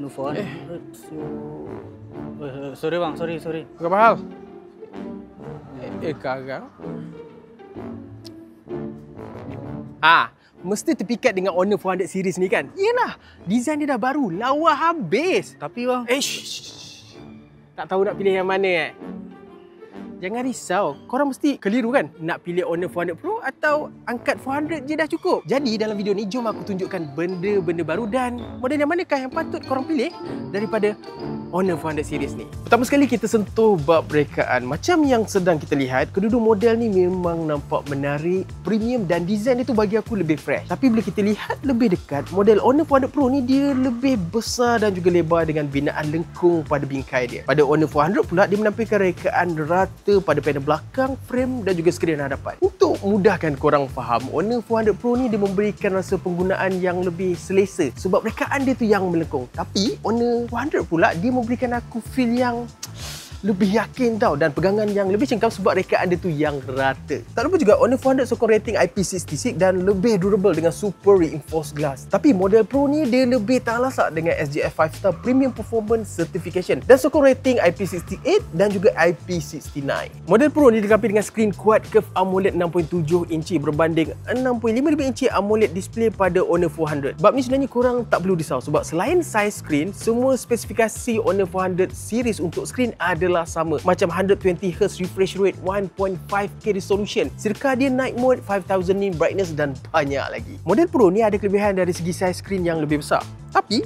Honor 400. Sorry bang, sorry. Berapa hal? Kagak. Mesti terpikat dengan Honor 400 series ni kan? Yelah, design dia dah baru, lawa habis. Tapi bang, Tak tahu nak pilih yang mana Jangan risau, korang mesti keliru kan? Nak pilih Honor 400 Pro atau angkat 400 je dah cukup? Jadi dalam video ni, jom aku tunjukkan benda-benda baru dan model yang manakah yang patut korang pilih daripada Honor 400 series ni. Pertama sekali kita sentuh bab rekaan. Macam yang sedang kita lihat, kedua-dua model ni memang nampak menarik, premium dan design dia tu bagi aku lebih fresh. Tapi bila kita lihat lebih dekat, model Honor 400 Pro ni dia lebih besar dan juga lebar dengan binaan lengkung pada bingkai dia. Pada Honor 400 pula, dia menampilkan rekaan rata pada panel belakang, frame dan juga skrin hadapan. Untuk mudahkan korang faham, Honor 400 Pro ni dia memberikan rasa penggunaan yang lebih selesa sebab rekaan dia tu yang melengkung. Tapi Honor 400 pula dia memberikan aku feel yang lebih yakin tau dan pegangan yang lebih cengkam sebab rekaan dia tu yang rata. Tak lupa juga Honor 400 sokong rating IP66 dan lebih durable dengan super reinforced glass. Tapi model Pro ni dia lebih tahan lasak dengan SGF 5 Star Premium Performance Certification dan sokong rating IP68 dan juga IP69. Model Pro ni dilengkapi dengan skrin Quad Curve AMOLED 6.7 inci berbanding 6.55 inci AMOLED display pada Honor 400. Bab ni sebenarnya korang tak perlu risau sebab selain size skrin, semua spesifikasi Honor 400 series untuk skrin adalah sama. Macam 120Hz refresh rate, 1.5K resolution, serta dia night mode, 5000 nit brightness dan banyak lagi. Model Pro ni ada kelebihan dari segi size skrin yang lebih besar. Tapi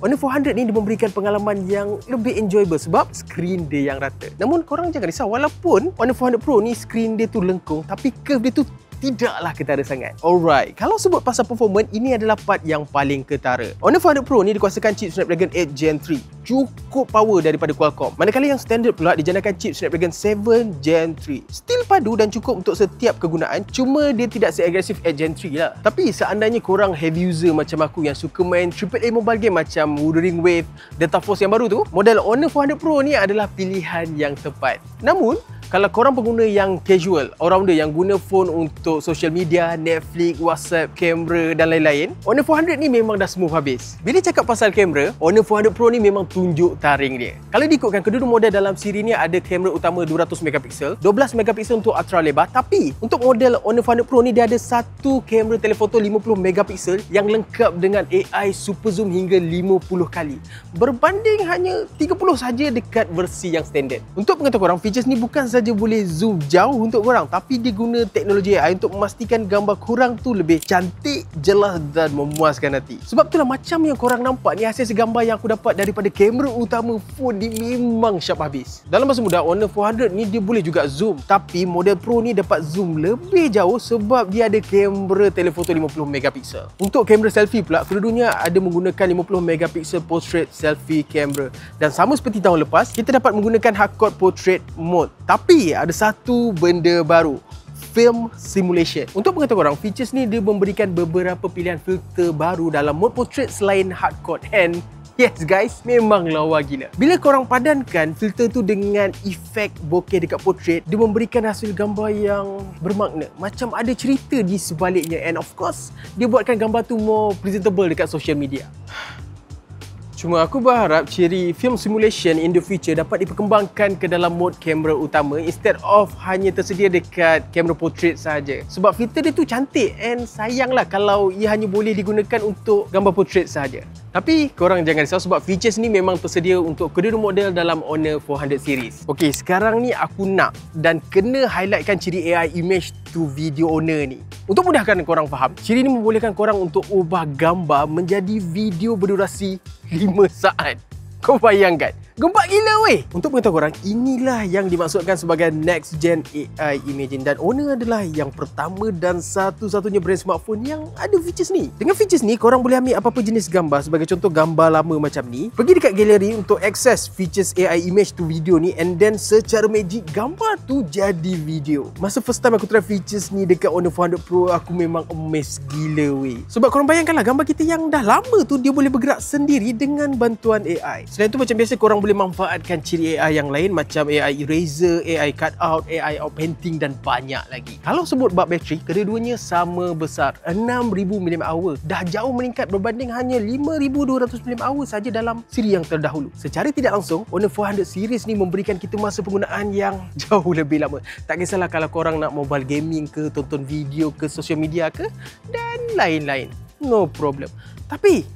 Honor 400 ni dia memberikan pengalaman yang lebih enjoyable sebab skrin dia yang rata. Namun korang jangan risau, walaupun Honor 400 Pro ni skrin dia tu lengkung tapi curve dia tu tidaklah ketara sangat. Alright, kalau sebut pasal performance, ini adalah part yang paling ketara. Honor 400 Pro ni dikuasakan chip Snapdragon 8 Gen 3. Cukup power daripada Qualcomm. Manakala yang standard pula dijanakan chip Snapdragon 7 Gen 3. Still padu dan cukup untuk setiap kegunaan, cuma dia tidak seagresif 8 Gen 3 lah. Tapi seandainya korang heavy user macam aku yang suka main AAA mobile game macam Wuthering Wave, Delta Force yang baru tu, model Honor 400 Pro ni adalah pilihan yang tepat. Namun, kalau korang pengguna yang casual, all-rounder yang guna phone untuk social media, Netflix, WhatsApp, kamera dan lain-lain, Honor 400 ni memang dah smooth habis. Bila cakap pasal kamera, Honor 400 Pro ni memang tunjuk taring dia. Kalau diikutkan kedua model dalam siri ni ada kamera utama 200MP, 12MP untuk ultra lebar, tapi untuk model Honor 400 Pro ni dia ada satu kamera telefoto 50MP yang lengkap dengan AI super zoom hingga 50 kali. Berbanding hanya 30 saja dekat versi yang standard. Untuk pengetahuan korang, features ni bukan saja boleh zoom jauh untuk korang, tapi dia guna teknologi AI untuk memastikan gambar korang tu lebih cantik, jelas dan memuaskan hati. Sebab itulah macam yang korang nampak ni, hasil gambar yang aku dapat daripada kamera utama phone ni memang sharp habis. Dalam bahasa mudah, Honor 400 ni dia boleh juga zoom, tapi model Pro ni dapat zoom lebih jauh sebab dia ada kamera telefoto 50MP. Untuk kamera selfie pula, kedua-duanya ada menggunakan 50MP portrait selfie camera. Dan sama seperti tahun lepas, kita dapat menggunakan hardcore portrait mode. Tapi ada satu benda baru, film simulation. Untuk pengetahuan korang, features ni dia memberikan beberapa pilihan filter baru dalam mode portrait selain hardcore. And yes guys, memang lawa gila. Bila korang padankan filter tu dengan efek bokeh dekat portrait, dia memberikan hasil gambar yang bermakna. Macam ada cerita di sebaliknya. And of course, dia buatkan gambar tu more presentable dekat social media. Cuma aku berharap ciri film simulation in the future dapat diperkembangkan ke dalam mode kamera utama instead of hanya tersedia dekat kamera portrait sahaja. Sebab filter dia tu cantik and sayanglah kalau ia hanya boleh digunakan untuk gambar portrait sahaja. Tapi korang jangan risau sebab features ni memang tersedia untuk kedua model dalam Honor 400 series. Okey, sekarang ni aku nak dan kena highlightkan ciri AI image to video Honor ni. Untuk mudahkan korang faham, ciri ni membolehkan korang untuk ubah gambar menjadi video berdurasi 5 saat. Kau bayangkan? Gempak gila weh! Untuk pengetahuan korang, inilah yang dimaksudkan sebagai next gen AI imaging dan Honor adalah yang pertama dan satu-satunya brand smartphone yang ada features ni. Dengan features ni, korang boleh ambil apa-apa jenis gambar, sebagai contoh gambar lama macam ni, pergi dekat galeri untuk access features AI image to video ni and then secara magic gambar tu jadi video. Masa first time aku try features ni dekat Honor 400 Pro, aku memang amazed gila weh. Sebab korang bayangkanlah gambar kita yang dah lama tu dia boleh bergerak sendiri dengan bantuan AI. Selain tu macam biasa korang boleh manfaatkan ciri AI yang lain macam AI eraser, AI cutout, AI outpainting dan banyak lagi. Kalau sebut bab bateri, kedua-duanya sama besar, 6000 mAh. Dah jauh meningkat berbanding hanya 5200 mAh saja dalam siri yang terdahulu. Secara tidak langsung, Honor 400 series ni memberikan kita masa penggunaan yang jauh lebih lama. Tak kisahlah kalau korang nak mobile gaming ke, tonton video ke, social media ke dan lain-lain. No problem. Tapi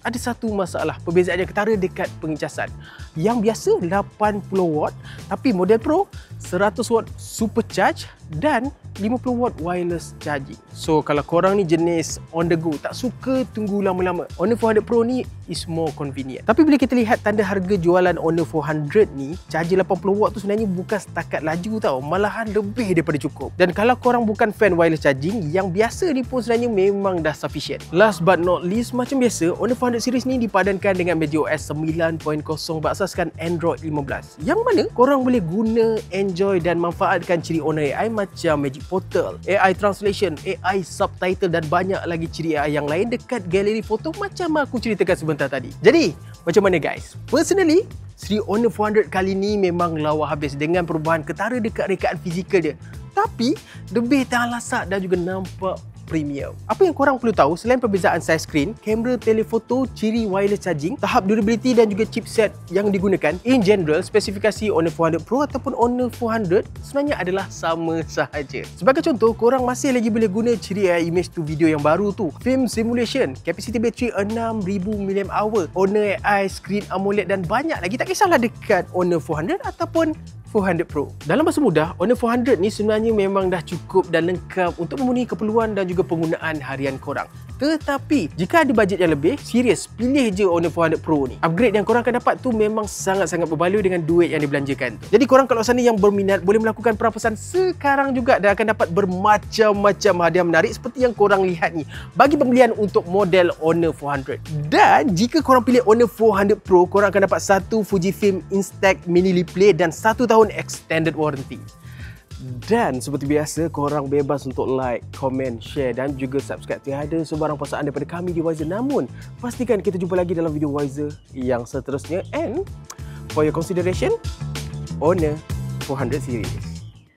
ada satu masalah, perbezaannya ketara dekat pengecasan. Yang biasa 80 watt, tapi model Pro 100 watt supercharge dan 50 watt wireless charging. So kalau korang ni jenis on the go, tak suka tunggu lama-lama, Honor 400 Pro ni is more convenient. Tapi bila kita lihat tanda harga jualan Honor 400 ni, charger 80 watt tu sebenarnya bukan setakat laju tau, malahan lebih daripada cukup. Dan kalau korang bukan fan wireless charging, yang biasa ni pun sebenarnya memang dah sufficient. Last but not least, macam biasa, Honor 400 series ni dipadankan dengan macOS 9.0 berasaskan Android 15. Yang mana korang boleh guna, enjoy dan manfaatkan ciri Honor AI macam Magic Portal, AI Translation, AI Subtitle dan banyak lagi ciri AI yang lain dekat galeri foto macam aku ceritakan sebentar tadi. Jadi, macam mana guys? Personally, seri Honor 400 kali ni memang lawa habis dengan perubahan ketara dekat rekaan fizikal dia. Tapi, lebih tahan lasak dan juga nampak premium. Apa yang korang perlu tahu selain perbezaan saiz skrin, kamera telefoto, ciri wireless charging, tahap durability dan juga chipset yang digunakan, in general spesifikasi Honor 400 Pro ataupun Honor 400 sebenarnya adalah sama sahaja. Sebagai contoh, korang masih lagi boleh guna ciri AI image to video yang baru tu, film simulation, kapasiti bateri 6000 mAh, Honor AI, screen AMOLED dan banyak lagi. Tak kisahlah dekat Honor 400 ataupun 400 Pro. Dalam bahasa mudah, Honor 400 ni sebenarnya memang dah cukup dan lengkap untuk memenuhi keperluan dan juga penggunaan harian korang. Tetapi, jika ada bajet yang lebih, serius, pilih je Honor 400 Pro ni. Upgrade yang korang akan dapat tu memang sangat-sangat berbaloi dengan duit yang dibelanjakan tu. Jadi korang kalau sana yang berminat boleh melakukan perampasan sekarang juga dan akan dapat bermacam-macam hadiah menarik seperti yang korang lihat ni bagi pembelian untuk model Honor 400. Dan jika korang pilih Honor 400 Pro, korang akan dapat satu Fujifilm Instax Mini Replay dan 1 tahun extended warranty. Dan seperti biasa, korang bebas untuk like, komen, share dan juga subscribe. Tiada sebarang paksaan daripada kami di Wiser. Namun, pastikan kita jumpa lagi dalam video Wiser yang seterusnya. And for your consideration, Honor 400 series.